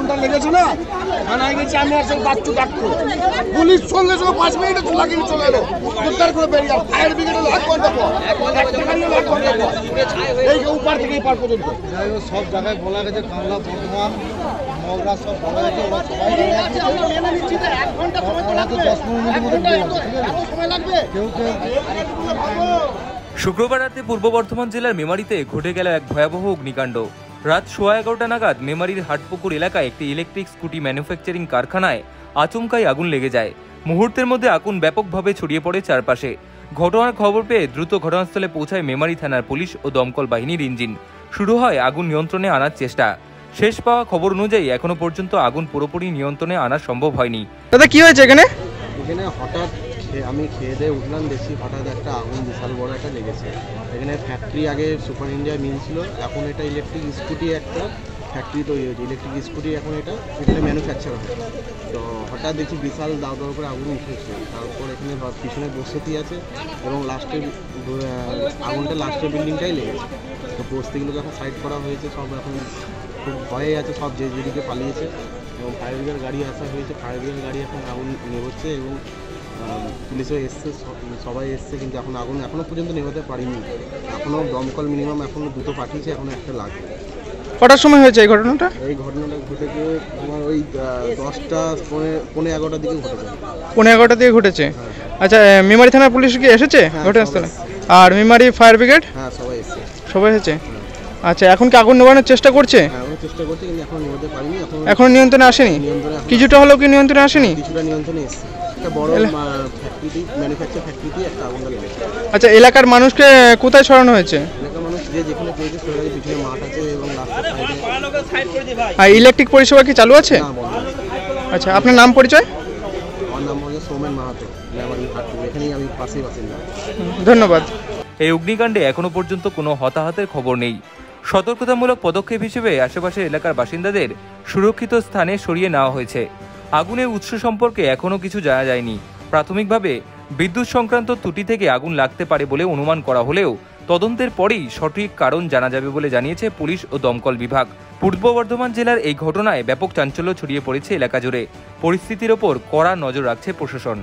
আগুনটা লেগেছে না, থানায় গেছি আমি আর সেই বাচ্চু ডাক্তার, পুলিশ সঙ্গে সঙ্গে 5 মিনিটে লাগিয়ে চলে এলো, উদ্ধার করে বেরিয়ে ফায়ার ব্রিগেডে লাগবে এই উপর থেকে এই পার পর্যন্ত। সব জায়গায় বলা গেছে, কামলা, বর্ধমান, মগরা সব বলা গেছে, ওরা সবাই 10-15 মিনিটের মধ্যে কেউ কেউ। শুক্রবার রাতে পূর্ব বর্ধমান জেলার মেমারিতে ঘটে গেল এক ভয়াবহ অগ্নিকাণ্ড। রাত 11:15 নাগাদ মেমারির হাটপুকুর এলাকায় একটি ইলেকট্রিক স্কুটি ম্যানুফ্যাকচারিং কারখানায় আচমকাই আগুন লেগে যায়। মুহূর্তের মধ্যে আগুন ব্যাপকভাবে ছড়িয়ে পড়ে চারপাশে। ঘটনার খবর পেয়ে দ্রুত ঘটনাস্থলে পৌঁছায় মেমারি থানার পুলিশ ও দমকল বাহিনীর ইঞ্জিন। শুরু হয় আগুন নিয়ন্ত্রণে আনার চেষ্টা। শেষ পাওয়া খবর অনুযায়ী এখনো পর্যন্ত আগুন পুরোপুরি নিয়ন্ত্রণে আনা সম্ভব হয়নি। দাদা কি হয়েছে এখানে? এখানে হঠাৎ আমি খেয়ে দিয়ে উঠলাম, দেখছি হঠাৎ একটা আগুন বিশাল বড় একটা লেগেছে। এখানে ফ্যাক্টরি আগে সুপার ইন্ডিয়া মিল ছিল, এখন এটা ইলেকট্রিক স্কুটি একটা ফ্যাক্টরি তৈরি হয়েছে। ইলেকট্রিক স্কুটি এখন এখানে ম্যানুফ্যাকচার হয়। তো হঠাৎ দেখছি বিশাল দাও দাও করে আগুন উঠেছে। তারপর এখানে পিছনে বসতি আছে এবং লাস্টের আগুনটা লাস্টের বিল্ডিংটাই লেগেছে। তো বস্তিগুলোকে এখন সাইড করা হয়েছে, সব এখন খুব ভয়ে আছে, সব যেদিকে পালিয়েছে এবং ফায়ার ব্রিগেড গাড়ি আসা হয়েছে। ফায়ার ব্রিগেড গাড়ি এখন আগুন নেভাচ্ছে এবং পুলিশও এসছে, সবাই এসছে, কিন্তু এখন আগুন এখনও পর্যন্ত নেভাতে পারিনি। এখনও দমকল মিনিমাম এখনও দুটো পাঠিয়েছে, এখনও একটা লাগে। কটার সময় হয়েছে এই ঘটনাটা? এই ঘটনাটা ঘটেছে তোমার ওই 10টা পৌনে 11টার দিকে ঘটেছে। পৌনে 11টার দিকে ঘটেছে। আচ্ছা, মেমারি থানার পুলিশ কি এসেছে ঘটনাস্থলে? আর মেমারি ফায়ার ব্রিগেড? হ্যাঁ, সবাই এসেছে। সবাই এসেছে। আচ্ছা, এখন কি আগুন নেভানোর চেষ্টা করছে? হ্যাঁ, আমরা চেষ্টা করছি, কিন্তু এখন নেভাতে পারিনি। এখন নিয়ন্ত্রণে আসেনি? কিছুটা হলেও কি নিয়ন্ত্রণে আসেনি? কিছুটা নিয়ন্ত্রণে এসেছে। একটা বড় ফ্যাক্টরি, ম্যানুফ্যাকচার ফ্যাক্টরিতে একটা আগুনটা লেগেছে। আচ্ছা, এলাকার মানুষকে কোথায় সরানো হয়েছে? এলাকার মানুষ যেখানে পেয়েছে সরে গেছে, পিছনে মাঠ আছে এবং রাস্তার সাইডে। আর ইলেকট্রিক পরিষেবা কি চালু আছে? না, বন্ধ আছে। আচ্ছা, আপনার নাম পরিচয়? আমার নাম হচ্ছে সৌমেন মাহাতো, এখানেই আমি পাশেই বাসিন্দা। ধন্যবাদ। এই অগ্নিকাণ্ডে এখনো পর্যন্ত কোনো হতাহতের খবর নেই। সতর্কতামূলক পদক্ষেপ হিসেবে আশেপাশের এলাকার বাসিন্দাদের সুরক্ষিত স্থানে সরিয়ে নেওয়া হয়েছে। আগুনের উৎস সম্পর্কে এখনও কিছু জানা যায়নি। প্রাথমিকভাবে বিদ্যুৎ সংক্রান্ত ত্রুটি থেকে আগুন লাগতে পারে বলে অনুমান করা হলেও তদন্তের পরেই সঠিক কারণ জানা যাবে বলে জানিয়েছে পুলিশ ও দমকল বিভাগ। পূর্ব বর্ধমান জেলার এই ঘটনায় ব্যাপক চাঞ্চল্য ছড়িয়ে পড়েছে এলাকা জুড়ে। পরিস্থিতির ওপর কড়া নজর রাখছে প্রশাসন।